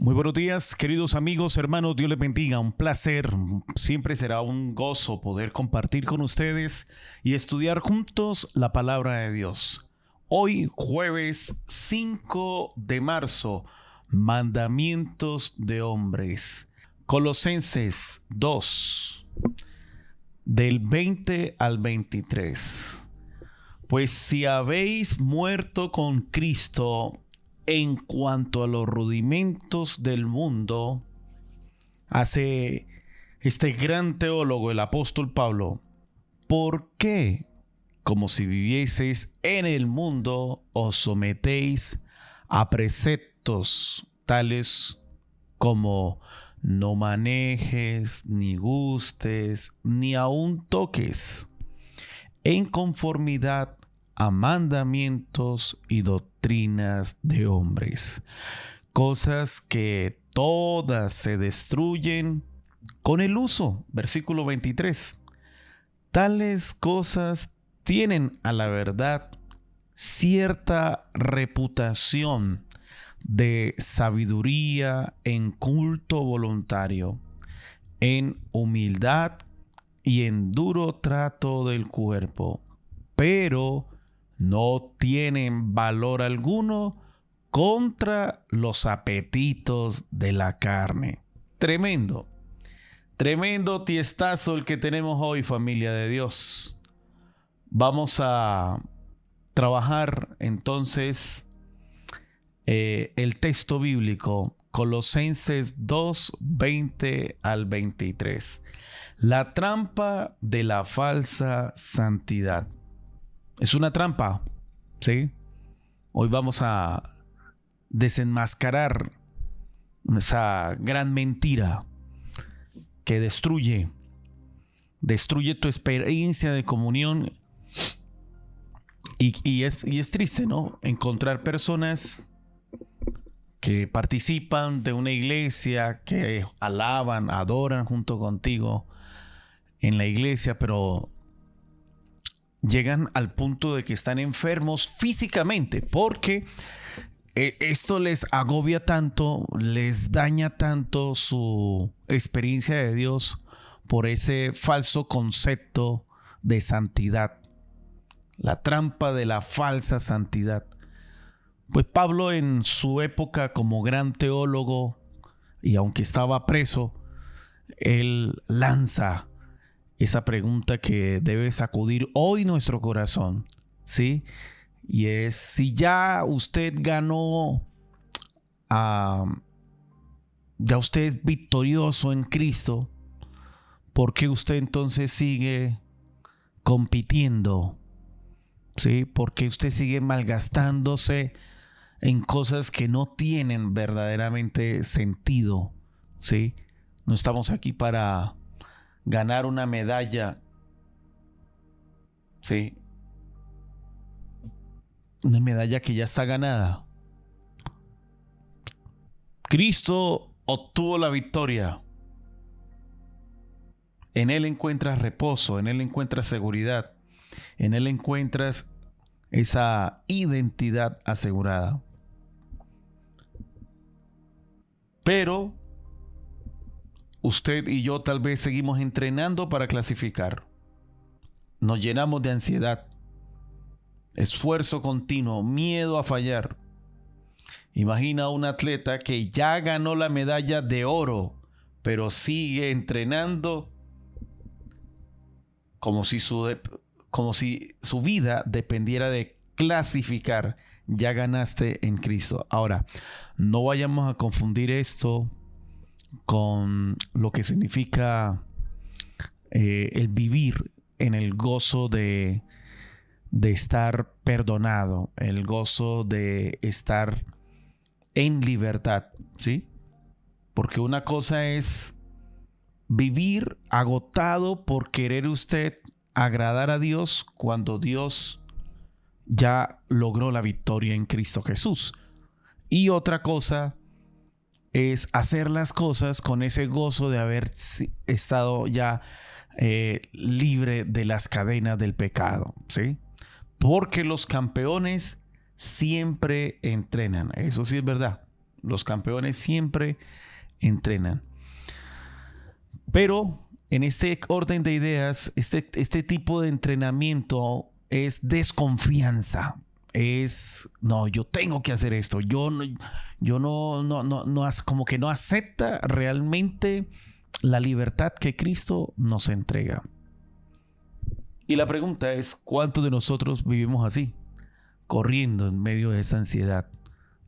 Muy buenos días, queridos amigos, hermanos, Dios les bendiga, un placer, siempre será un gozo poder compartir con ustedes y estudiar juntos la palabra de Dios. Hoy, jueves 5 de marzo, mandamientos de hombres. Colosenses 2, del 20 al 23. Pues si habéis muerto con Cristo en cuanto a los rudimentos del mundo, hace este gran teólogo, el apóstol Pablo, ¿por qué, como si vivieseis en el mundo, os sometéis a preceptos tales como no manejes, ni gustes, ni aun toques, en conformidad a mandamientos y doctrinas de hombres, cosas que todas se destruyen con el uso? Versículo 23. Tales cosas tienen a la verdad cierta reputación de sabiduría en culto voluntario, en humildad y en duro trato del cuerpo, pero no tienen valor alguno contra los apetitos de la carne. Tremendo, tremendo tiestazo el que tenemos hoy, familia de Dios. Vamos a trabajar entonces el texto bíblico, Colosenses 2, 20 al 23. La trampa de la falsa santidad. Es una trampa, ¿sí? Hoy vamos a desenmascarar esa gran mentira que destruye tu experiencia de comunión. Y es triste, ¿no? Encontrar personas que participan de una iglesia, que alaban, adoran junto contigo en la iglesia, pero llegan al punto de que están enfermos físicamente porque esto les agobia tanto, les daña tanto su experiencia de Dios por ese falso concepto de santidad, la trampa de la falsa santidad. Pues Pablo, en su época como gran teólogo, y aunque estaba preso, él lanza esa pregunta que debe sacudir hoy nuestro corazón, ¿sí? Y es, si ya usted ganó, ya usted es victorioso en Cristo, ¿por qué usted entonces sigue compitiendo? ¿Sí? ¿Por qué usted sigue malgastándose en cosas que no tienen verdaderamente sentido? ¿Sí? No estamos aquí para ganar una medalla, ¿sí? Una medalla que ya está ganada. Cristo obtuvo la victoria. En Él encuentras reposo, en Él encuentras seguridad, en Él encuentras esa identidad asegurada. Pero usted y yo tal vez seguimos entrenando para clasificar. Nos llenamos de ansiedad, esfuerzo continuo, miedo a fallar. Imagina a un atleta que ya ganó la medalla de oro, pero sigue entrenando como si su vida dependiera de clasificar. Ya ganaste en Cristo. Ahora, no vayamos a confundir esto con lo que significa el vivir en el gozo de estar perdonado, el gozo de estar en libertad, ¿sí? Porque una cosa es vivir agotado por querer usted agradar a Dios cuando Dios ya logró la victoria en Cristo Jesús. Y otra cosa es hacer las cosas con ese gozo de haber estado ya libre de las cadenas del pecado, ¿sí? Porque los campeones siempre entrenan. Eso sí es verdad. Los campeones siempre entrenan. Pero en este orden de ideas, este tipo de entrenamiento es desconfianza. No, yo tengo que hacer esto. Como que no acepta realmente la libertad que Cristo nos entrega. Y la pregunta es, ¿cuántos de nosotros vivimos así? Corriendo en medio de esa ansiedad,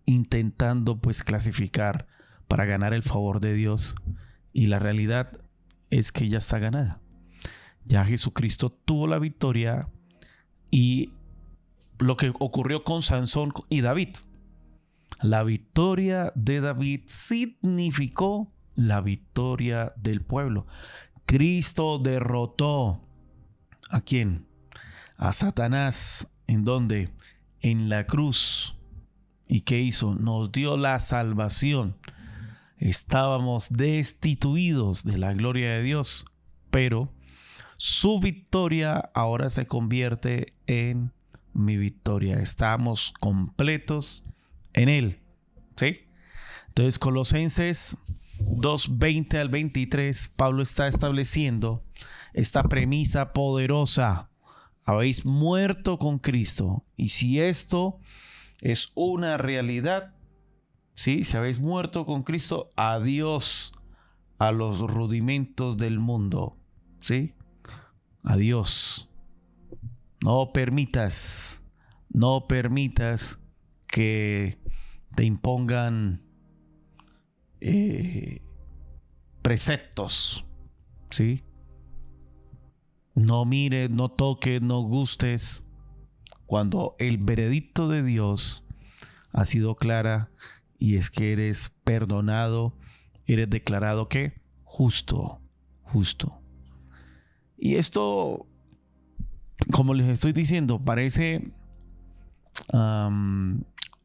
intentando pues clasificar para ganar el favor de Dios, y la realidad es que ya está ganada. Ya Jesucristo tuvo la victoria, y lo que ocurrió con Sansón y David, la victoria de David significó la victoria del pueblo. Cristo derrotó ¿a quién? A Satanás. ¿En dónde? En la cruz. ¿Y qué hizo? Nos dio la salvación. Estábamos destituidos de la gloria de Dios, pero su victoria ahora se convierte en mi victoria. Estamos completos en Él. ¿Sí? Entonces, Colosenses 2:20 al 23, Pablo está estableciendo esta premisa poderosa. Habéis muerto con Cristo. Y si esto es una realidad, ¿sí? Si habéis muerto con Cristo, adiós a los rudimentos del mundo. ¿Sí? Adiós. No permitas que te impongan preceptos. ¿Sí? No mires, no toques, no gustes, cuando el veredicto de Dios ha sido clara, y es que eres perdonado, eres declarado ¿qué? Justo. Y esto, como les estoy diciendo, parece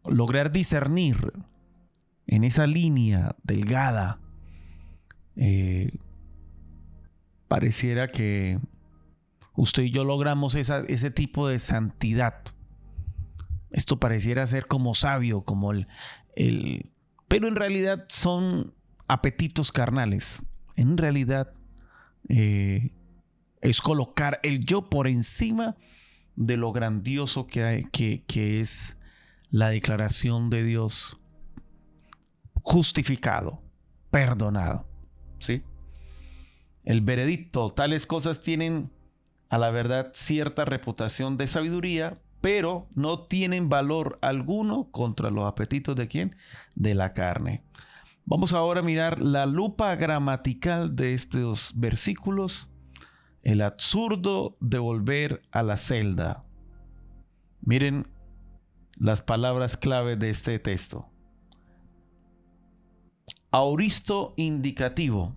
lograr discernir en esa línea delgada. Pareciera que usted y yo logramos ese tipo de santidad. Esto pareciera ser como sabio, como pero en realidad son apetitos carnales. En realidad es colocar el yo por encima de lo grandioso que es la declaración de Dios justificado, perdonado. ¿Sí? El veredicto, tales cosas tienen a la verdad cierta reputación de sabiduría, pero no tienen valor alguno contra los apetitos ¿de quién? De la carne. Vamos ahora a mirar la lupa gramatical de estos versículos. El absurdo de volver a la celda. Miren las palabras clave de este texto. Aoristo indicativo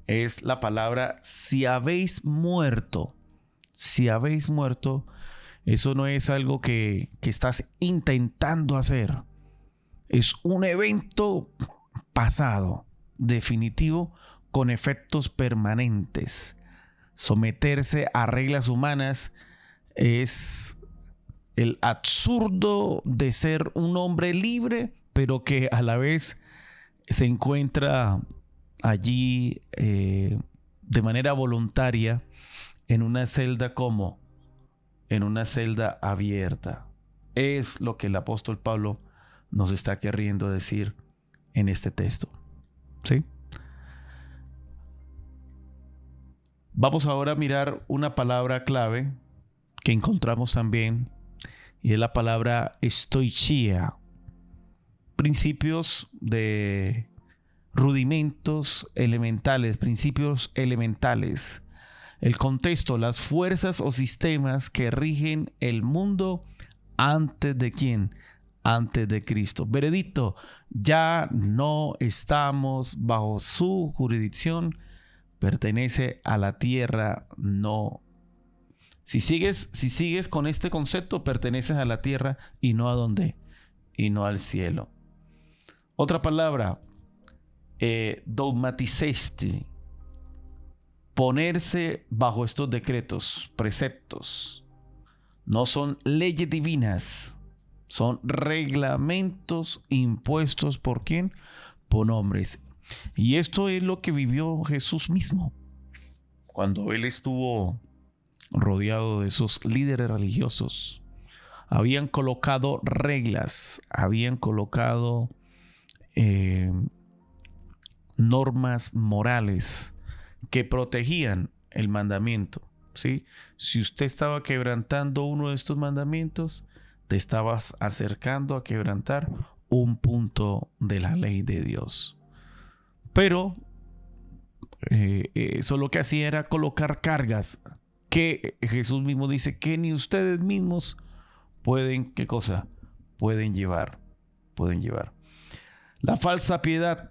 es la palabra si habéis muerto. Si habéis muerto, eso no es algo que estás intentando hacer. Es un evento pasado, definitivo, con efectos permanentes. Someterse a reglas humanas es el absurdo de ser un hombre libre, pero que a la vez se encuentra allí de manera voluntaria en una celda en una celda abierta. Es lo que el apóstol Pablo nos está queriendo decir en este texto. ¿Sí? Vamos ahora a mirar una palabra clave que encontramos también, y es la palabra estoichía. Principios de rudimentos elementales, principios elementales. El contexto, las fuerzas o sistemas que rigen el mundo antes de ¿quién? Antes de Cristo. Veredicto, ya no estamos bajo su jurisdicción, pertenece a la tierra, no. Si sigues con este concepto, perteneces a la tierra y no a dónde, y no al cielo. Otra palabra, dogmaticeste, ponerse bajo estos decretos, preceptos. No son leyes divinas, Son reglamentos impuestos ¿por quién? Por hombres. Y esto es lo que vivió Jesús mismo cuando él estuvo rodeado de esos líderes religiosos. Habían colocado reglas, habían colocado normas morales que protegían el mandamiento, ¿sí? Si usted estaba quebrantando uno de estos mandamientos, te estabas acercando a quebrantar un punto de la ley de Dios. Pero eso lo que hacía era colocar cargas que Jesús mismo dice que ni ustedes mismos pueden, ¿qué cosa? Pueden llevar. La falsa piedad,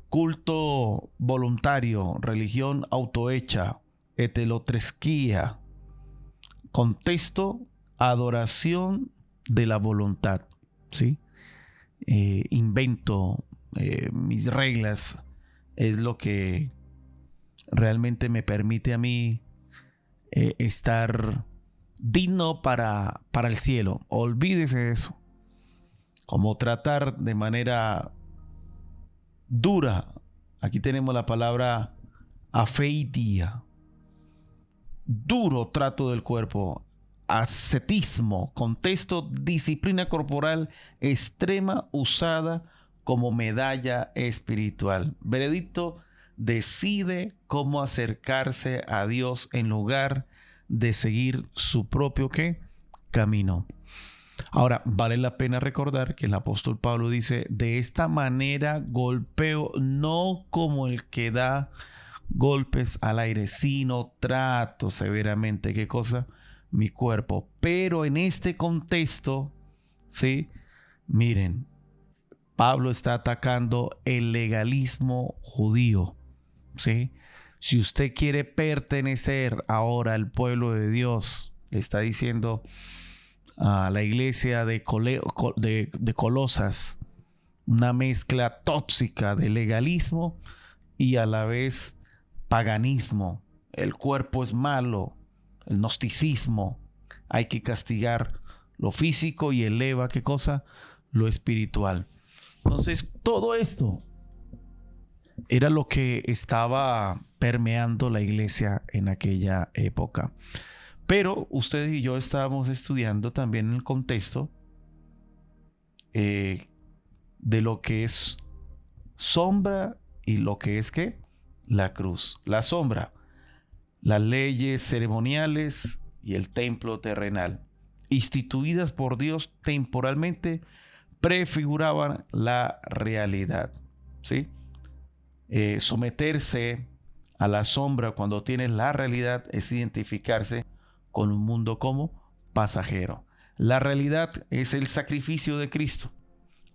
culto voluntario, religión autohecha, hetelotresquía, contexto, adoración de la voluntad, ¿sí? Invento mis reglas, es lo que realmente me permite a mí estar digno para el cielo. Olvídese de eso. Como tratar de manera dura. Aquí tenemos la palabra afeidia. Duro trato del cuerpo. Ascetismo, contexto, disciplina corporal extrema usada como medalla espiritual. Veredicto, decide cómo acercarse a Dios en lugar de seguir su propio ¿qué? Camino. Ahora, vale la pena recordar que el apóstol Pablo dice, de esta manera golpeo no como el que da golpes al aire, sino trato severamente, ¿qué cosa? Mi cuerpo. Pero en este contexto, ¿sí? Miren, Pablo está atacando el legalismo judío, ¿sí? Si usted quiere pertenecer ahora al pueblo de Dios, le está diciendo a la iglesia de Colosas, una mezcla tóxica de legalismo y a la vez paganismo. El cuerpo es malo, el gnosticismo, hay que castigar lo físico y eleva, ¿qué cosa? Lo espiritual. Entonces, todo esto era lo que estaba permeando la iglesia en aquella época. Pero ustedes y yo estábamos estudiando también el contexto de lo que es sombra y lo que es ¿qué? La cruz. La sombra, las leyes ceremoniales y el templo terrenal, instituidas por Dios temporalmente, prefiguraban la realidad, ¿sí? Someterse a la sombra cuando tienes la realidad es identificarse con un mundo como pasajero. La realidad es el sacrificio de Cristo.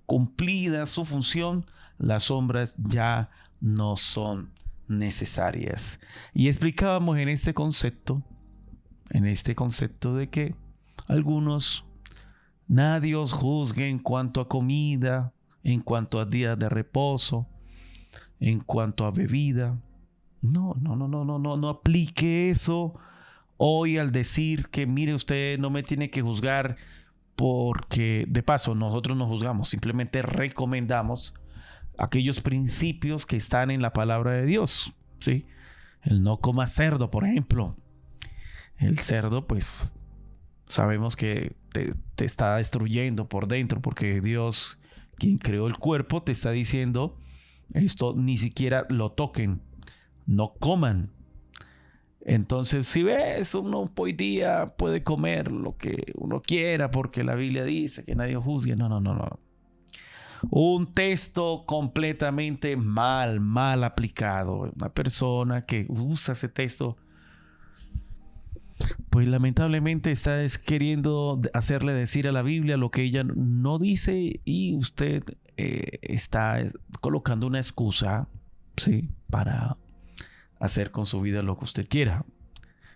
Cumplida su función, las sombras ya no son necesarias. Y explicábamos en este concepto de que algunos, nadie os juzgue en cuanto a comida, en cuanto a días de reposo, en cuanto a bebida. No aplique eso hoy al decir que mire usted no me tiene que juzgar, porque de paso nosotros no juzgamos, simplemente recomendamos aquellos principios que están en la palabra de Dios, ¿sí? El no coma cerdo, por ejemplo. El cerdo, pues sabemos que te está destruyendo por dentro, porque Dios, quien creó el cuerpo, te está diciendo esto, ni siquiera lo toquen, no coman. Entonces, si ves, uno hoy día puede comer lo que uno quiera porque la Biblia dice que nadie juzgue. No. Un texto completamente mal aplicado. Una persona que usa ese texto, pues lamentablemente está queriendo hacerle decir a la Biblia lo que ella no dice, y usted está colocando una excusa, ¿sí?, para hacer con su vida lo que usted quiera.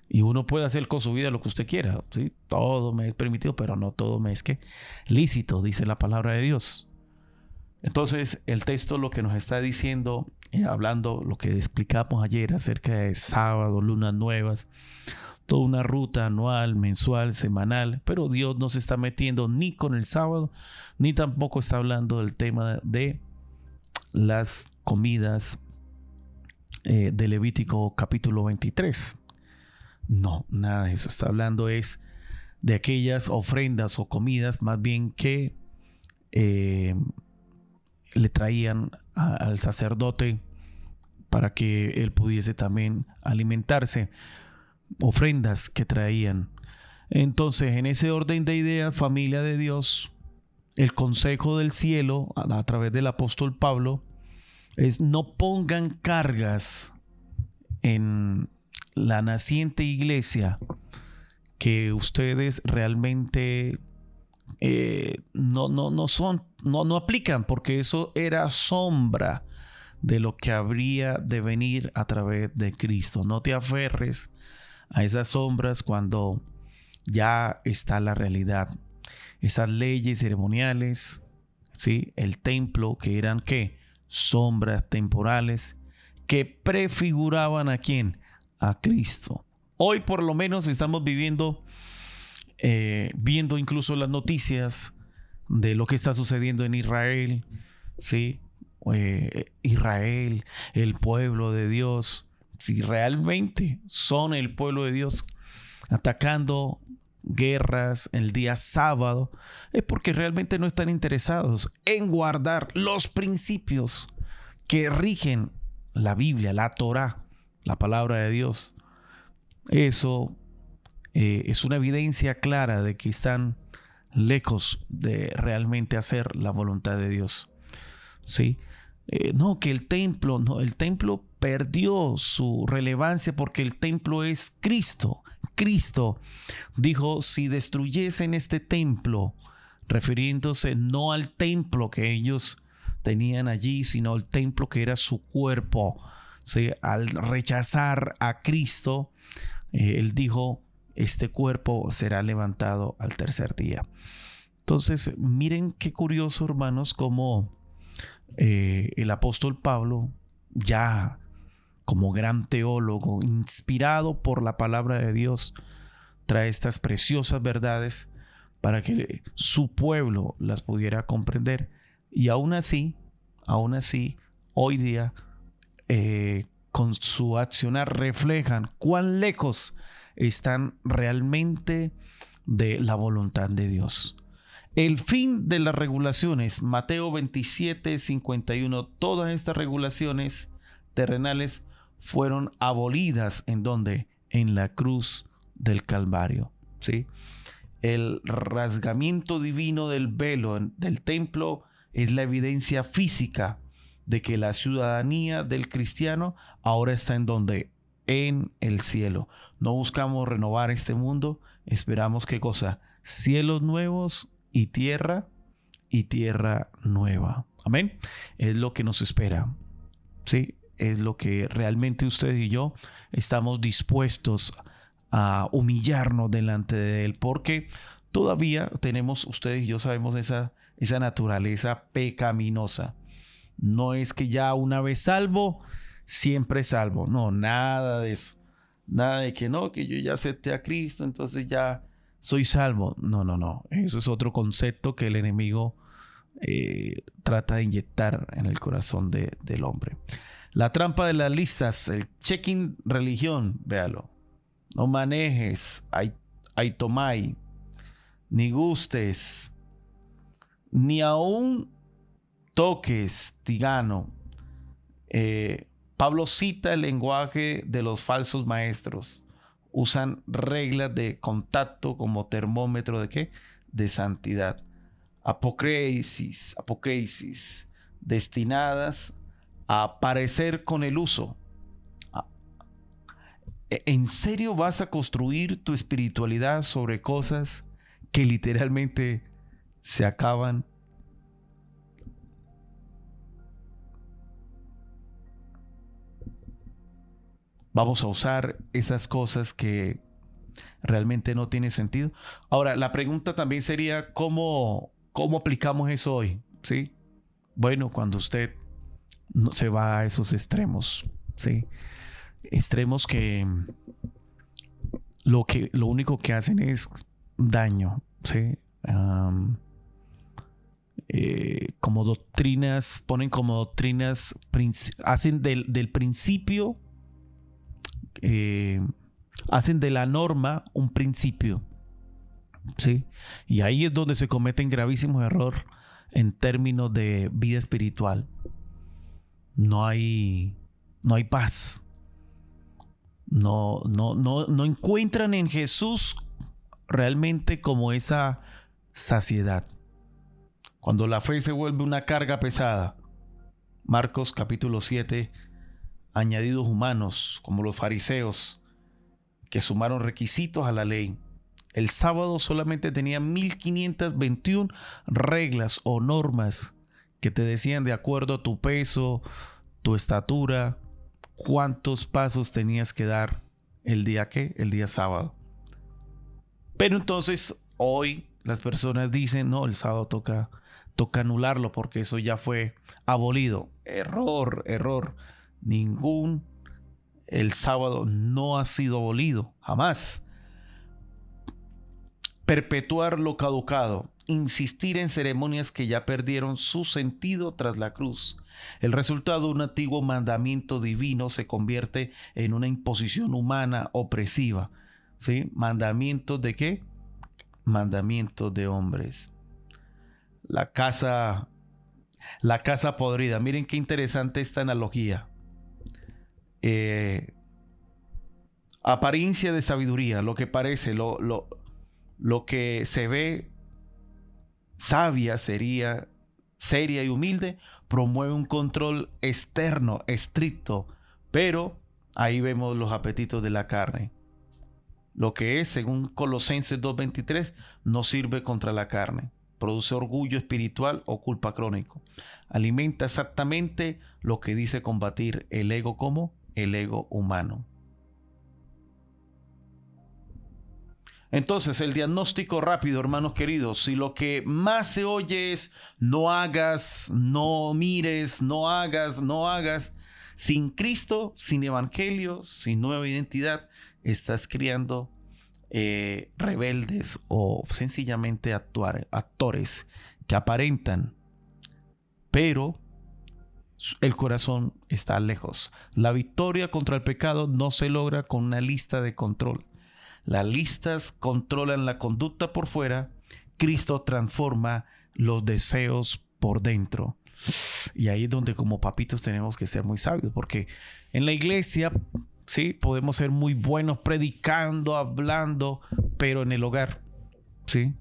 Y uno puede hacer con su vida lo que usted quiera, ¿sí? Todo me es permitido, pero no todo me es que lícito, dice la palabra de Dios. Entonces, el texto lo que nos está diciendo, hablando lo que explicamos ayer acerca de sábado, lunas nuevas, toda una ruta anual, mensual, semanal, pero Dios no se está metiendo ni con el sábado, ni tampoco está hablando del tema de las comidas de Levítico capítulo 23. No, nada de eso. Está hablando es de aquellas ofrendas o comidas más bien que le traían al sacerdote para que él pudiese también alimentarse, ofrendas que traían. Entonces, en ese orden de ideas, familia de Dios, el consejo del cielo a través del apóstol Pablo es: no pongan cargas en la naciente iglesia que ustedes realmente no aplican, porque eso era sombra de lo que habría de venir a través de Cristo. No te aferres a esas sombras cuando ya está la realidad. Esas leyes ceremoniales, ¿sí? El templo, que eran ¿qué? Sombras temporales que prefiguraban ¿a quién? A Cristo. Hoy por lo menos estamos viendo incluso las noticias de lo que está sucediendo en Israel, ¿sí? Israel, el pueblo de Dios, si realmente son el pueblo de Dios, atacando guerras el día sábado, es porque realmente no están interesados en guardar los principios que rigen la Biblia, la Torá, la palabra de Dios. Eso es una evidencia clara de que están lejos de realmente hacer la voluntad de Dios. ¿Sí? No, que el templo perdió su relevancia porque el templo es Cristo. Cristo dijo: si destruyesen este templo, refiriéndose no al templo que ellos tenían allí, sino al templo que era su cuerpo. ¿Sí? Al rechazar a Cristo, él dijo: este cuerpo será levantado al tercer día. Entonces, miren qué curioso, hermanos, cómo el apóstol Pablo, ya como gran teólogo, inspirado por la palabra de Dios, trae estas preciosas verdades para que su pueblo las pudiera comprender. Y aún así, hoy día, con su accionar reflejan cuán lejos están realmente de la voluntad de Dios. El fin de las regulaciones, Mateo 27:51, todas estas regulaciones terrenales fueron abolidas. ¿En dónde? En la cruz del Calvario. ¿Sí? El rasgamiento divino del velo del templo es la evidencia física de que la ciudadanía del cristiano ahora está en donde, en el cielo. No buscamos renovar este mundo, esperamos ¿qué cosa? Cielos nuevos y tierra nueva. Amén. Es lo que nos espera. Sí, es lo que realmente usted y yo estamos dispuestos a humillarnos delante de Él, porque todavía tenemos, ustedes y yo sabemos, esa naturaleza pecaminosa. No es que ya una vez salvo, siempre salvo. No, nada de eso. Nada de que no, que yo ya acepté a Cristo, entonces ya soy salvo. No. Eso es otro concepto que el enemigo trata de inyectar en el corazón del hombre. La trampa de las listas, el checking religión, véalo. No manejes, aitomai, ni gustes, ni aún toques, tigano. Pablo cita el lenguaje de los falsos maestros. Usan reglas de contacto como termómetro de ¿qué? De santidad. Apocresis, destinadas a aparecer con el uso. ¿En serio vas a construir tu espiritualidad sobre cosas que literalmente se acaban? Vamos a usar esas cosas que realmente no tienen sentido. Ahora, la pregunta también sería, ¿cómo aplicamos eso hoy? ¿Sí? Bueno, cuando usted no se va a esos extremos, ¿sí? Extremos que lo único que hacen es daño, ¿sí? Como doctrinas, ponen como doctrinas, hacen del principio, hacen de la norma un principio, ¿sí? Y ahí es donde se cometen gravísimos errores en términos de vida espiritual. No hay paz. No encuentran en Jesús realmente como esa saciedad. Cuando la fe se vuelve una carga pesada, Marcos capítulo 7, añadidos humanos como los fariseos que sumaron requisitos a la ley. El sábado solamente tenía 1521 reglas o normas que te decían de acuerdo a tu peso, tu estatura, cuántos pasos tenías que dar el día sábado. Pero entonces hoy las personas dicen, no, el sábado toca anularlo porque eso ya fue abolido. Error. El sábado no ha sido abolido, jamás. Perpetuar lo caducado, insistir en ceremonias que ya perdieron su sentido tras la cruz. El resultado de un antiguo mandamiento divino se convierte en una imposición humana opresiva. ¿Sí? ¿Mandamientos de qué? Mandamientos de hombres. La casa podrida. Miren qué interesante esta analogía. Apariencia de sabiduría, lo que parece, lo que se ve sabia, seria y humilde, promueve un control externo, estricto, pero ahí vemos los apetitos de la carne. Lo que es, según Colosenses 2:23, no sirve contra la carne. Produce orgullo espiritual o culpa crónico. Alimenta exactamente lo que dice combatir el ego, como el ego humano. Entonces, el diagnóstico rápido, hermanos queridos, si lo que más se oye es no hagas, no mires, no hagas, sin Cristo, sin evangelio, sin nueva identidad, estás criando rebeldes o sencillamente actores que aparentan, pero el corazón está lejos. La victoria contra el pecado no se logra con una lista de control. Las listas controlan la conducta por fuera. Cristo transforma los deseos por dentro. Y ahí es donde como papitos tenemos que ser muy sabios, porque en la iglesia, sí, podemos ser muy buenos predicando, hablando, pero en el hogar, sí,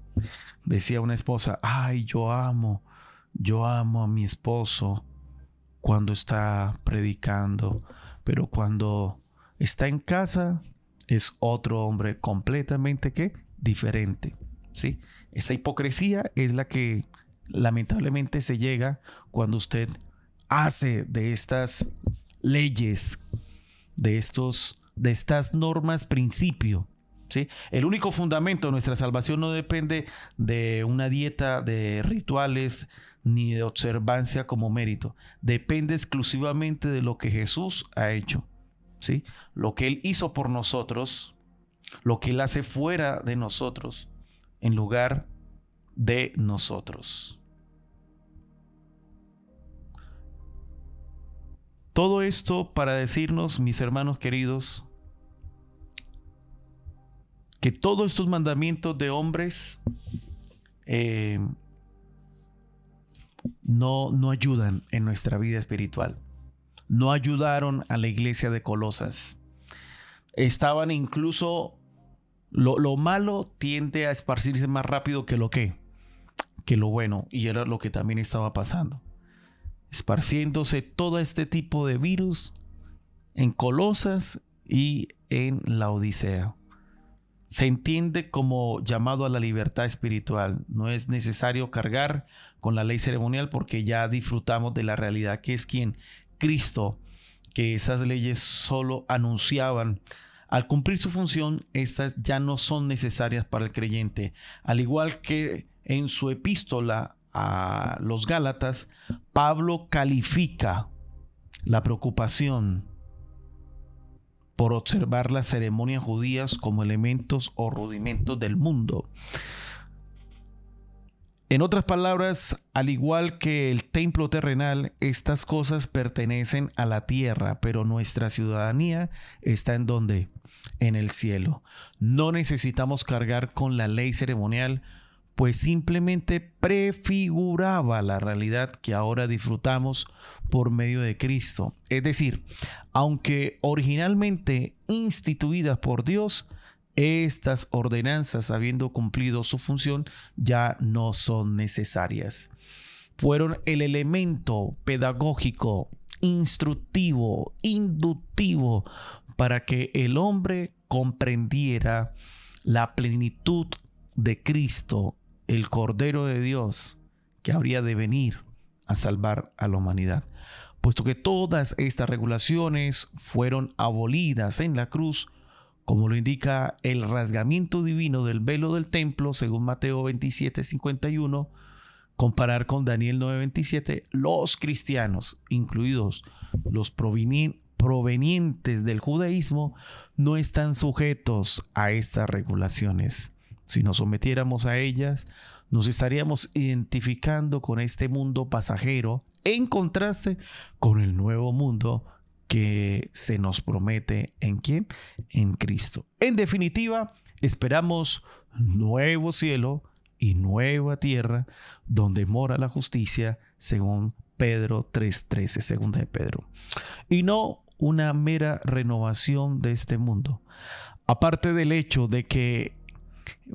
decía una esposa, ay, yo amo a mi esposo cuando está predicando, pero cuando está en casa es otro hombre completamente diferente, ¿sí? Esa hipocresía es la que lamentablemente se llega cuando usted hace de estas leyes, de estas normas principio, ¿sí? El único fundamento de nuestra salvación no depende de una dieta de rituales ni de observancia como mérito. Depende exclusivamente de lo que Jesús ha hecho, ¿sí? Lo que Él hizo por nosotros, lo que Él hace fuera de nosotros, en lugar de nosotros. Todo esto para decirnos, mis hermanos queridos, que todos estos mandamientos de hombres no ayudan en nuestra vida espiritual. No ayudaron a la iglesia de Colosas. Estaban incluso, lo malo tiende a esparcirse más rápido que lo bueno, y era lo que también estaba pasando. Esparciéndose todo este tipo de virus en Colosas y en la Odisea. Se entiende como llamado a la libertad espiritual. No es necesario cargar con la ley ceremonial porque ya disfrutamos de la realidad que es quien Cristo, que esas leyes solo anunciaban. Al cumplir su función, estas ya no son necesarias para el creyente. Al igual que en su epístola a los Gálatas, Pablo califica la preocupación por observar las ceremonias judías como elementos o rudimentos del mundo. En otras palabras, al igual que el templo terrenal, estas cosas pertenecen a la tierra, pero nuestra ciudadanía está ¿en dónde? En el cielo. No necesitamos cargar con la ley ceremonial, pues simplemente prefiguraba la realidad que ahora disfrutamos por medio de Cristo. Es decir, aunque originalmente instituidas por Dios, estas ordenanzas, habiendo cumplido su función, ya no son necesarias. Fueron el elemento pedagógico, instructivo, inductivo, para que el hombre comprendiera la plenitud de Cristo, el Cordero de Dios, que habría de venir a salvar a la humanidad. Puesto que todas estas regulaciones fueron abolidas en la cruz, como lo indica el rasgamiento divino del velo del templo, según Mateo 27:51, comparar con Daniel 9:27, los cristianos, incluidos los provenientes del judaísmo, no están sujetos a estas regulaciones. Si nos sometiéramos a ellas, nos estaríamos identificando con este mundo pasajero, en contraste con el nuevo mundo que se nos promete. ¿En quién? En Cristo. En definitiva, esperamos nuevo cielo y nueva tierra donde mora la justicia, según Pedro 3:13, segunda de Pedro. Y no una mera renovación de este mundo. Aparte del hecho de que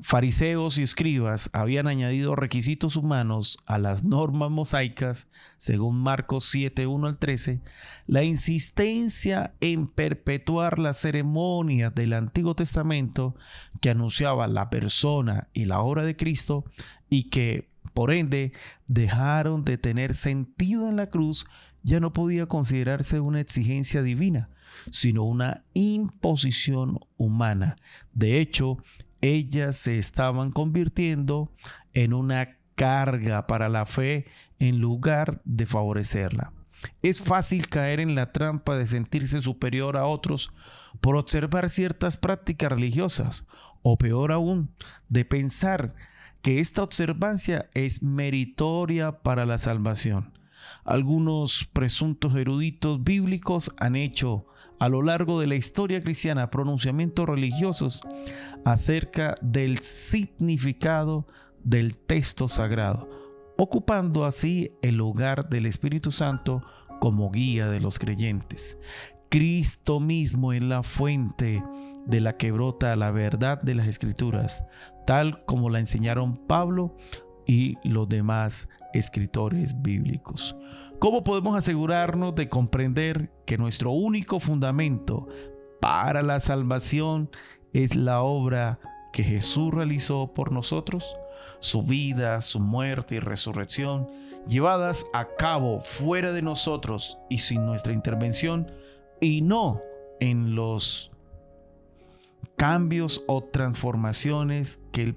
fariseos y escribas habían añadido requisitos humanos a las normas mosaicas, según Marcos 7:1 al 13, la insistencia en perpetuar las ceremonias del Antiguo Testamento que anunciaba la persona y la obra de Cristo y que, por ende, dejaron de tener sentido en la cruz, ya no podía considerarse una exigencia divina, sino una imposición humana. De hecho, ellas se estaban convirtiendo en una carga para la fe en lugar de favorecerla. Es fácil caer en la trampa de sentirse superior a otros por observar ciertas prácticas religiosas, o peor aún, de pensar que esta observancia es meritoria para la salvación. Algunos presuntos eruditos bíblicos han hecho a lo largo de la historia cristiana pronunciamientos religiosos acerca del significado del texto sagrado, ocupando así el lugar del Espíritu Santo como guía de los creyentes. Cristo mismo es la fuente de la que brota la verdad de las Escrituras, tal como la enseñaron Pablo y los demás escritores bíblicos. ¿Cómo podemos asegurarnos de comprender que nuestro único fundamento para la salvación es la obra que Jesús realizó por nosotros? Su vida, su muerte y resurrección, llevadas a cabo fuera de nosotros y sin nuestra intervención, y no en los cambios o transformaciones que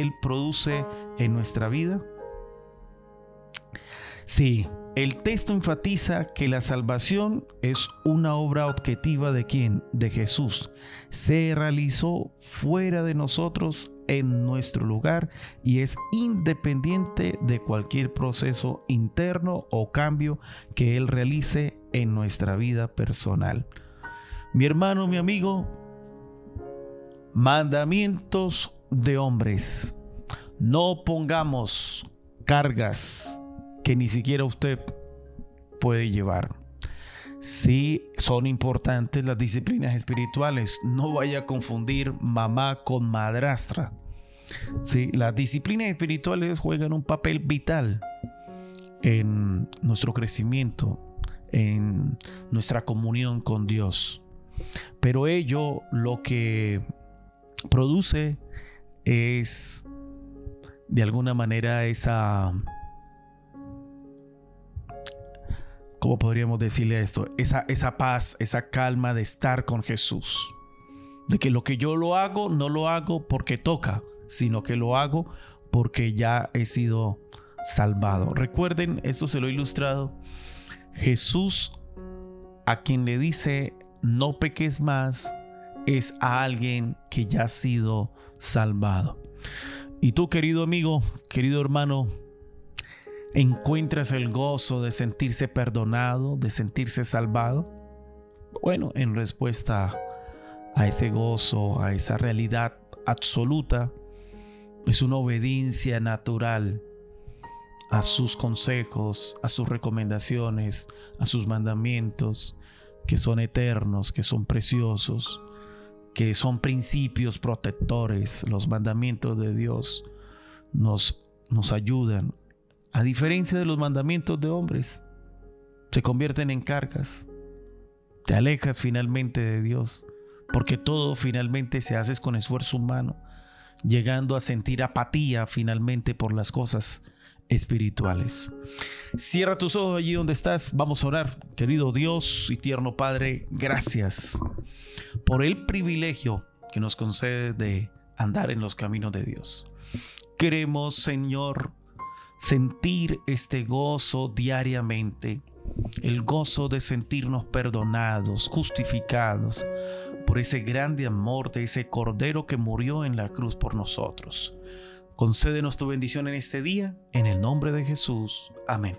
Él produce en nuestra vida. Sí, el texto enfatiza que la salvación es una obra objetiva ¿de quién? De Jesús. Se realizó fuera de nosotros, en nuestro lugar, y es independiente de cualquier proceso interno o cambio que Él realice en nuestra vida personal. Mi hermano, mi amigo, mandamientos de hombres. No pongamos cargas que ni siquiera usted puede llevar. Sí, son importantes las disciplinas espirituales. No vaya a confundir mamá con madrastra. Sí, las disciplinas espirituales juegan un papel vital en nuestro crecimiento, en nuestra comunión con Dios. Pero ello lo que produce es, de alguna manera, esa... ¿Cómo podríamos decirle esto? Esa paz, esa calma de estar con Jesús. De que lo que yo lo hago, no lo hago porque toca, sino que lo hago porque ya he sido salvado. Recuerden, esto se lo he ilustrado. Jesús, a quien le dice no peques más, es a alguien que ya ha sido salvado. Y tú, querido amigo, querido hermano, ¿encuentras el gozo de sentirse perdonado, de sentirse salvado? Bueno, en respuesta a ese gozo, a esa realidad absoluta, es una obediencia natural a sus consejos, a sus recomendaciones, a sus mandamientos, que son eternos, que son preciosos, que son principios protectores. Los mandamientos de Dios nos ayudan. A diferencia de los mandamientos de hombres, se convierten en cargas. Te alejas finalmente de Dios, porque todo finalmente se hace con esfuerzo humano, llegando a sentir apatía finalmente por las cosas espirituales. Cierra tus ojos allí donde estás. Vamos a orar. Querido Dios y tierno Padre, gracias por el privilegio que nos concede de andar en los caminos de Dios. Queremos, Señor, sentir este gozo diariamente, el gozo de sentirnos perdonados, justificados por ese grande amor de ese Cordero que murió en la cruz por nosotros. Concédenos tu bendición en este día, en el nombre de Jesús. Amén.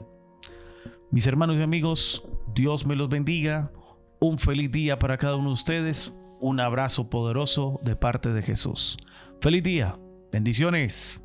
Mis hermanos y amigos, Dios me los bendiga. Un feliz día para cada uno de ustedes. Un abrazo poderoso de parte de Jesús. Feliz día. Bendiciones.